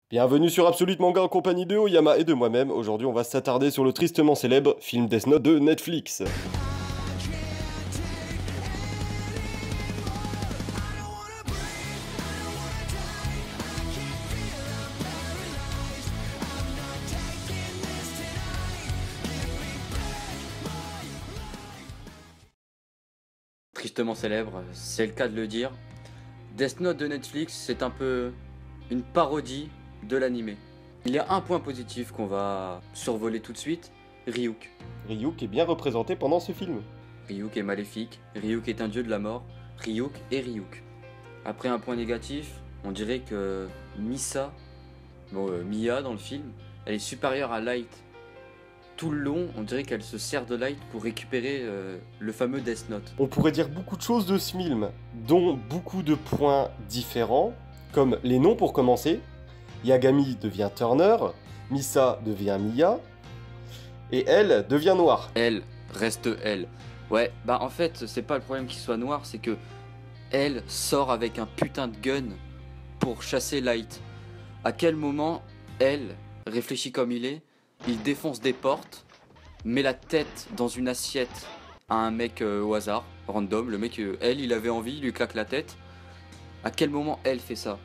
Bienvenue sur Absolute Manga en compagnie de Oyama et de moi-même. Aujourd'hui, on va s'attarder sur le tristement célèbre film Death Note de Netflix. Tristement célèbre, c'est le cas de le dire. Death Note de Netflix, c'est un peu une parodie de l'animé. Il y a un point positif qu'on va survoler tout de suite, Ryuk. Ryuk est bien représenté pendant ce film. Ryuk est maléfique, Ryuk est un dieu de la mort, Ryuk est Ryuk. Après un point négatif, on dirait que Mia dans le film, elle est supérieure à Light. Tout le long, on dirait qu'elle se sert de Light pour récupérer le fameux Death Note. On pourrait dire beaucoup de choses de ce film, dont beaucoup de points différents, comme les noms pour commencer. Yagami devient Turner, Misa devient Mia, et elle devient Noire. Elle reste elle. Ouais, bah en fait, c'est pas le problème qu'il soit noir, c'est que elle sort avec un putain de gun pour chasser Light. À quel moment, elle réfléchit comme il défonce des portes, met la tête dans une assiette à un mec au hasard, random, le mec, il avait envie, il lui claque la tête. À quel moment elle fait ça?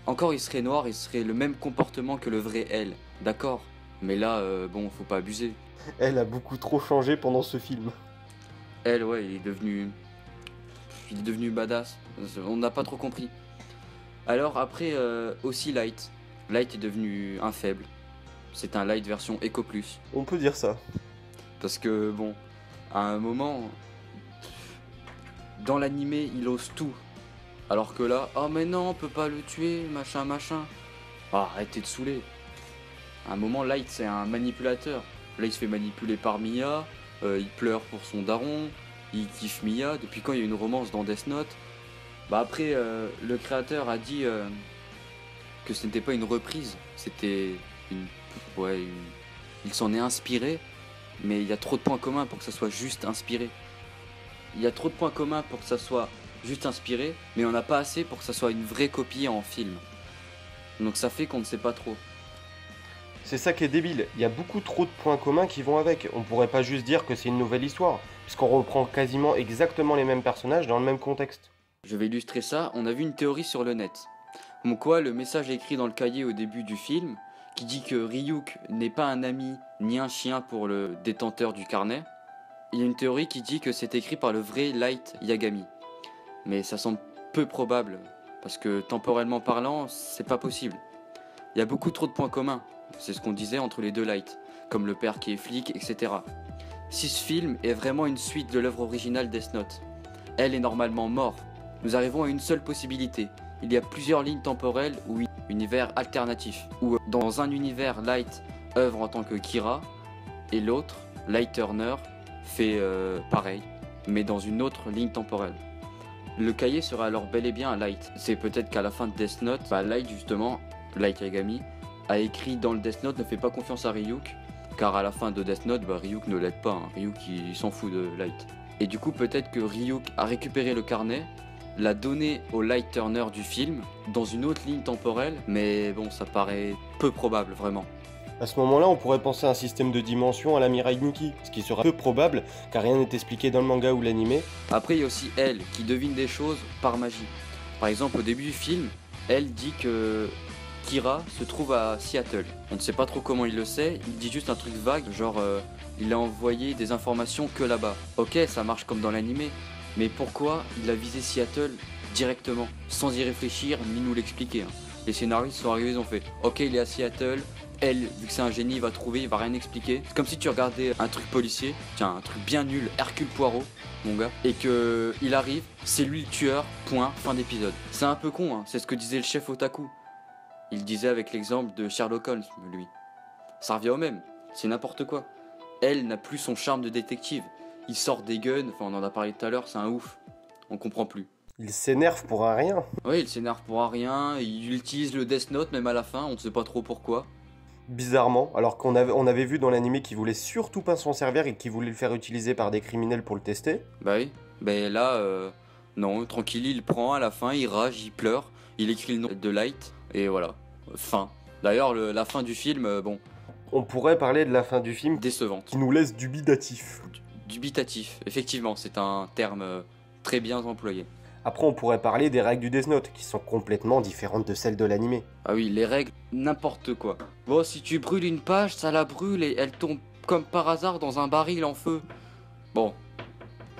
Encore il serait noir, il serait le même comportement que le vrai elle, d'accord? Mais là, bon, faut pas abuser. Elle a beaucoup trop changé pendant ce film. Elle, ouais, il est devenu badass. On n'a pas trop compris. Alors après, aussi Light. Light est devenu un faible. C'est un Light version Eco Plus. On peut dire ça. Parce que bon, à un moment, dans l'animé, il ose tout. Alors que là, oh mais non, on peut pas le tuer, machin, machin. Ah, arrêtez de saouler. À un moment, Light, c'est un manipulateur. Là, il se fait manipuler par Mia, il pleure pour son daron, il kiffe Mia. Depuis quand il y a une romance dans Death Note? Bah après, le créateur a dit que ce n'était pas une reprise, c'était une... Il s'en est inspiré, mais il y a trop de points communs pour que ça soit juste inspiré. Il y a trop de points communs pour que ça soit juste inspiré, mais on n'a pas assez pour que ça soit une vraie copie en film. Donc ça fait qu'on ne sait pas trop. C'est ça qui est débile, il y a beaucoup trop de points communs qui vont avec. On pourrait pas juste dire que c'est une nouvelle histoire, puisqu'on reprend quasiment exactement les mêmes personnages dans le même contexte. Je vais illustrer ça, on a vu une théorie sur le net. Comme quoi, le message écrit dans le cahier au début du film, qui dit que Ryuk n'est pas un ami ni un chien pour le détenteur du carnet, il y a une théorie qui dit que c'est écrit par le vrai Light Yagami. Mais ça semble peu probable, parce que temporellement parlant, c'est pas possible. Il y a beaucoup trop de points communs, c'est ce qu'on disait entre les deux Light, comme le père qui est flic, etc. Si ce film est vraiment une suite de l'œuvre originale Death Note, elle est normalement morte. Nous arrivons à une seule possibilité. Il y a plusieurs lignes temporelles ou univers alternatifs, où dans un univers Light œuvre en tant que Kira, et l'autre, Light Turner, fait pareil, mais dans une autre ligne temporelle. Le cahier sera alors bel et bien un Light. C'est peut-être qu'à la fin de Death Note, Light justement, Light Yagami, a écrit dans le Death Note ne fait pas confiance à Ryuk, car à la fin de Death Note, Ryuk ne l'aide pas, hein. Ryuk il s'en fout de Light. Et du coup peut-être que Ryuk a récupéré le carnet, l'a donné au Light Turner du film, dans une autre ligne temporelle, mais bon ça paraît peu probable vraiment. À ce moment-là, on pourrait penser à un système de dimension à la Mirai Nikki, ce qui sera peu probable, car rien n'est expliqué dans le manga ou l'animé. Après il y a aussi elle, qui devine des choses par magie. Par exemple au début du film, elle dit que Kira se trouve à Seattle. On ne sait pas trop comment il le sait, il dit juste un truc vague, genre il a envoyé des informations que là-bas. Ok, ça marche comme dans l'animé, mais pourquoi il a visé Seattle directement, sans y réfléchir ni nous l'expliquer, hein. Les scénaristes sont arrivés, ils ont fait ok, il est à Seattle, elle, vu que c'est un génie, il va trouver, il va rien expliquer. C'est comme si tu regardais un truc policier, tiens, un truc bien nul, Hercule Poirot, mon gars, et que il arrive, c'est lui le tueur, point, fin d'épisode. C'est un peu con, hein, c'est ce que disait le chef Otaku. Il disait avec l'exemple de Sherlock Holmes, lui. Ça revient au même, c'est n'importe quoi. Elle n'a plus son charme de détective. Il sort des guns, enfin on en a parlé tout à l'heure, c'est un ouf. On comprend plus. Il s'énerve pour un rien. Oui, il s'énerve pour un rien, il utilise le Death Note même à la fin, on ne sait pas trop pourquoi. Bizarrement, alors qu'on avait vu dans l'animé qu'il voulait surtout pas s'en servir et qu'il voulait le faire utiliser par des criminels pour le tester. Bah oui, bah là, non, tranquille, il prend à la fin, il rage, il pleure, il écrit le nom de Light, et voilà, fin. D'ailleurs, la fin du film, bon, On pourrait parler de la fin du film décevante. qui nous laisse dubitatif. Dubitatif, effectivement, c'est un terme très bien employé. Après, on pourrait parler des règles du Death Note, qui sont complètement différentes de celles de l'animé. Ah oui, les règles, n'importe quoi. Bon, si tu brûles une page, ça la brûle et elle tombe comme par hasard dans un baril en feu. Bon,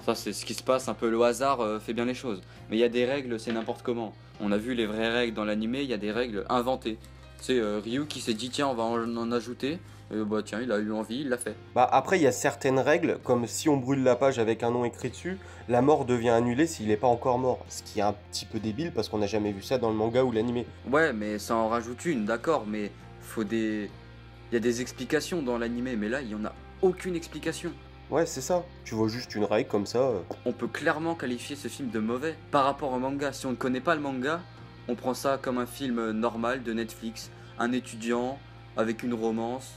ça c'est ce qui se passe, un peu le hasard fait bien les choses. Mais il y a des règles, c'est n'importe comment. On a vu les vraies règles dans l'animé, il y a des règles inventées. C'est Ryu qui s'est dit tiens, on va en ajouter. Et bah tiens, il a eu envie, il l'a fait. Bah après, il y a certaines règles, comme si on brûle la page avec un nom écrit dessus, la mort devient annulée s'il n'est pas encore mort. Ce qui est un petit peu débile parce qu'on n'a jamais vu ça dans le manga ou l'animé. Ouais, mais ça en rajoute une, d'accord, mais faut des... Il y a des explications dans l'animé, mais là, il y en a aucune explication. Ouais, c'est ça. Tu vois juste une règle comme ça. On peut clairement qualifier ce film de mauvais par rapport au manga. Si on ne connaît pas le manga, on prend ça comme un film normal de Netflix. Un étudiant avec une romance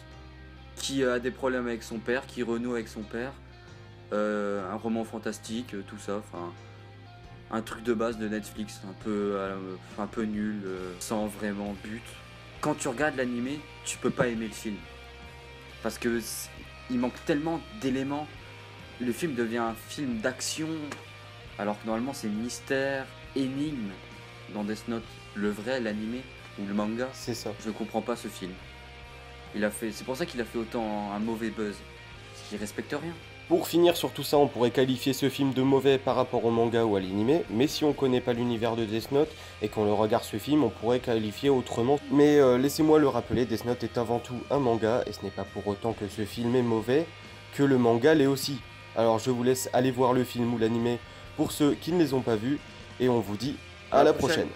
qui a des problèmes avec son père, qui renoue avec son père. Un roman fantastique, tout ça. Enfin, un truc de base de Netflix, un peu nul, sans vraiment but. Quand tu regardes l'animé, tu peux pas aimer le film. Parce que il manque tellement d'éléments. Le film devient un film d'action, alors que normalement c'est mystère, énigme dans Death Note. Le vrai, l'animé ou le manga, C'est ça. je comprends pas ce film. C'est pour ça qu'il a fait autant un mauvais buzz. Parce qu'il respecte rien. Pour finir sur tout ça, on pourrait qualifier ce film de mauvais par rapport au manga ou à l'animé, mais si on connaît pas l'univers de Death Note et qu'on le regarde ce film, on pourrait qualifier autrement. Mais laissez-moi le rappeler, Death Note est avant tout un manga, et ce n'est pas pour autant que ce film est mauvais, que le manga l'est aussi. Alors je vous laisse aller voir le film ou l'animé pour ceux qui ne les ont pas vus, et on vous dit à la prochaine.